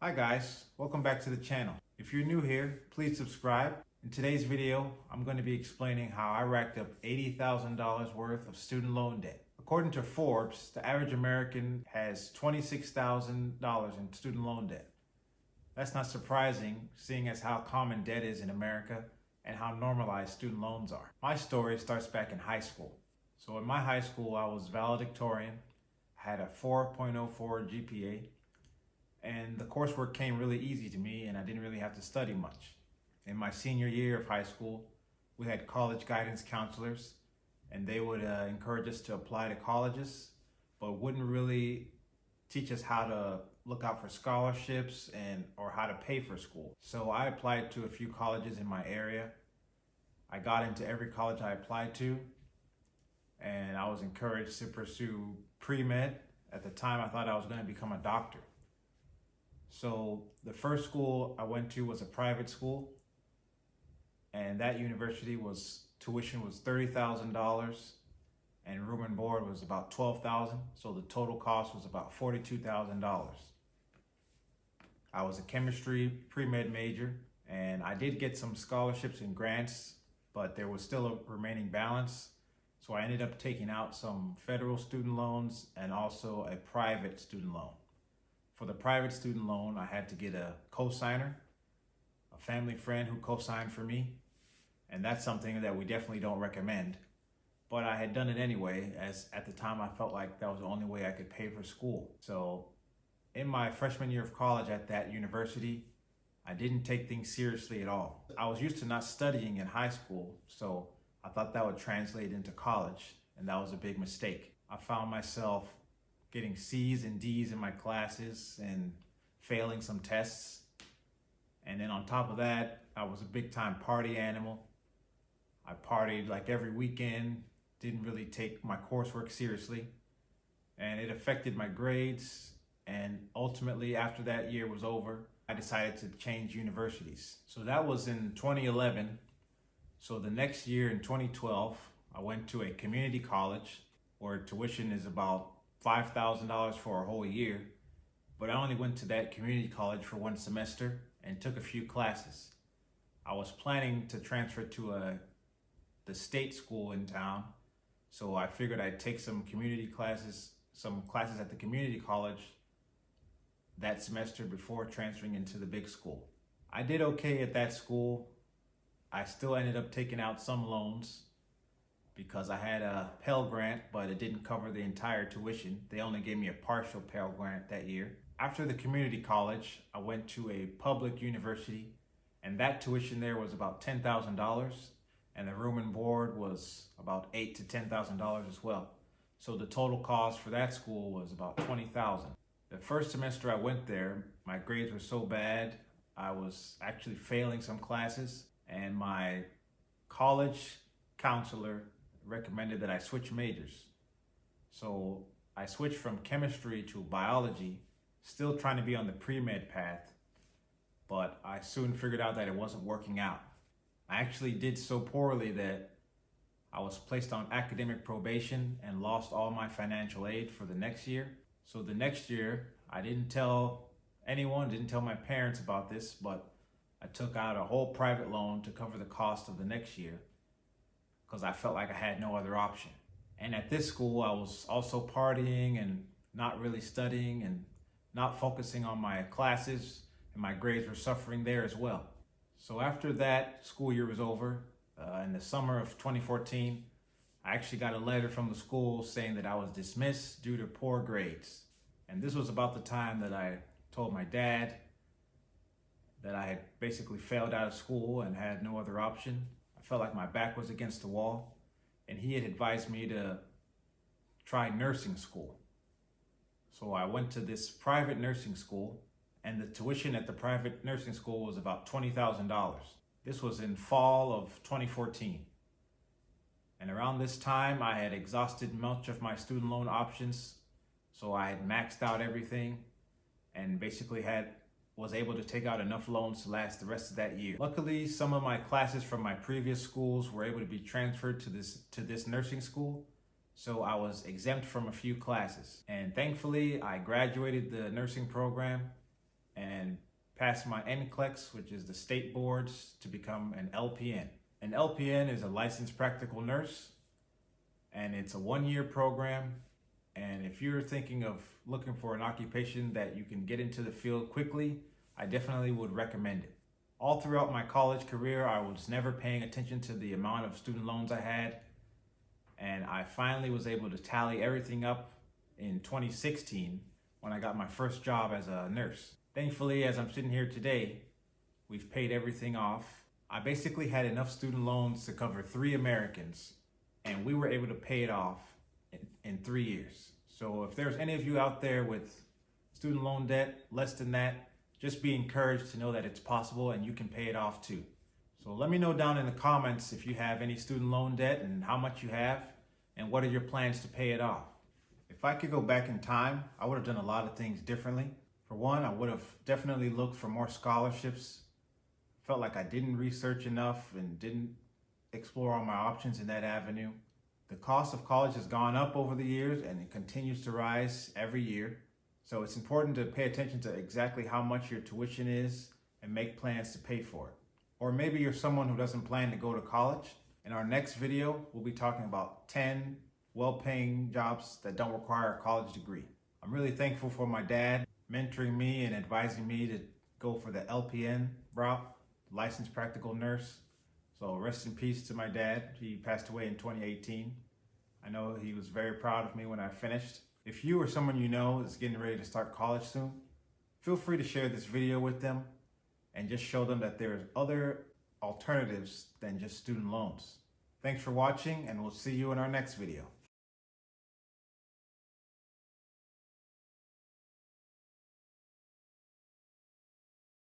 Hi guys, welcome back to the channel. If you're new here, please subscribe. In today's video, I'm going to be explaining how I racked up $80,000 worth of student loan debt. According to Forbes, the average American has $26,000 in student loan debt. That's not surprising, seeing as how common debt is in America and how normalized student loans are. My story starts back in high school. So in my high school, I was valedictorian, had a 4.04 GPA, and the coursework came really easy to me and I didn't really have to study much. In my senior year of high school, we had college guidance counselors and they would encourage us to apply to colleges, but wouldn't really teach us how to look out for scholarships or how to pay for school. So I applied to a few colleges in my area. I got into every college I applied to, and I was encouraged to pursue pre-med. At the time, I thought I was going to become a doctor. So the first school I went to was a private school, and that university tuition was $30,000 and room and board was about $12,000. So the total cost was about $42,000. I was a chemistry pre-med major, and I did get some scholarships and grants, but there was still a remaining balance. So I ended up taking out some federal student loans and also a private student loan. For the private student loan, I had to get a cosigner, a family friend who co-signed for me. And that's something that we definitely don't recommend. But I had done it anyway, as at the time I felt like that was the only way I could pay for school. So in my freshman year of college at that university, I didn't take things seriously at all. I was used to not studying in high school, so I thought that would translate into college, and that was a big mistake. I found myself getting C's and D's in my classes and failing some tests. And then on top of that, I was a big time party animal. I partied like every weekend, didn't really take my coursework seriously, and it affected my grades. And ultimately, after that year was over, I decided to change universities. So that was in 2011. So the next year in 2012, I went to a community college where tuition is about $5,000 for a whole year, but I only went to that community college for one semester and took a few classes. I was planning to transfer to the state school in town, so I figured I'd take some classes at the community college that semester before transferring into the big school. I did okay at that school. I still ended up taking out some loans because I had a Pell grant, but it didn't cover the entire tuition. They only gave me a partial Pell grant that year. After the community college, I went to a public university, and that tuition there was about $10,000, and the room and board was about $8,000 to $10,000 as well. So the total cost for that school was about $20,000. The first semester I went there, my grades were so bad, I was actually failing some classes, and my college counselor recommended that I switch majors. So I switched from chemistry to biology, still trying to be on the pre-med path, but I soon figured out that it wasn't working out. I actually did so poorly that I was placed on academic probation and lost all my financial aid for the next year. So the next year, I didn't tell anyone, didn't tell my parents about this, but I took out a whole private loan to cover the cost of the next year, because I felt like I had no other option. And at this school, I was also partying and not really studying and not focusing on my classes, and my grades were suffering there as well. So after that school year was over, in the summer of 2014, I actually got a letter from the school saying that I was dismissed due to poor grades. And this was about the time that I told my dad that I had basically failed out of school and had no other option. I felt like my back was against the wall, and he had advised me to try nursing school. So I went to this private nursing school, and the tuition at the private nursing school was about $20,000. This was in fall of 2014. And around this time, I had exhausted much of my student loan options. So I had maxed out everything and basically was able to take out enough loans to last the rest of that year. Luckily, some of my classes from my previous schools were able to be transferred to this nursing school, so I was exempt from a few classes. And thankfully, I graduated the nursing program and passed my NCLEX, which is the state boards, to become an LPN. An LPN is a licensed practical nurse, and it's a 1-year program. And if you're thinking of looking for an occupation that you can get into the field quickly, I definitely would recommend it. All throughout my college career, I was never paying attention to the amount of student loans I had. And I finally was able to tally everything up in 2016 when I got my first job as a nurse. Thankfully, as I'm sitting here today, we've paid everything off. I basically had enough student loans to cover 3 Americans, and we were able to pay it off in 3 years. So if there's any of you out there with student loan debt less than that, just be encouraged to know that it's possible and you can pay it off too. So let me know down in the comments if you have any student loan debt and how much you have and what are your plans to pay it off. If I could go back in time, I would have done a lot of things differently. For one, I would have definitely looked for more scholarships. Felt like I didn't research enough and didn't explore all my options in that avenue. The cost of college has gone up over the years and it continues to rise every year. So it's important to pay attention to exactly how much your tuition is and make plans to pay for it. Or maybe you're someone who doesn't plan to go to college. In our next video, we'll be talking about 10 well-paying jobs that don't require a college degree. I'm really thankful for my dad mentoring me and advising me to go for the LPN route, licensed practical nurse. So rest in peace to my dad. He passed away in 2018. I know he was very proud of me when I finished. If you or someone you know is getting ready to start college soon, feel free to share this video with them and just show them that there's other alternatives than just student loans. Thanks for watching, and we'll see you in our next video.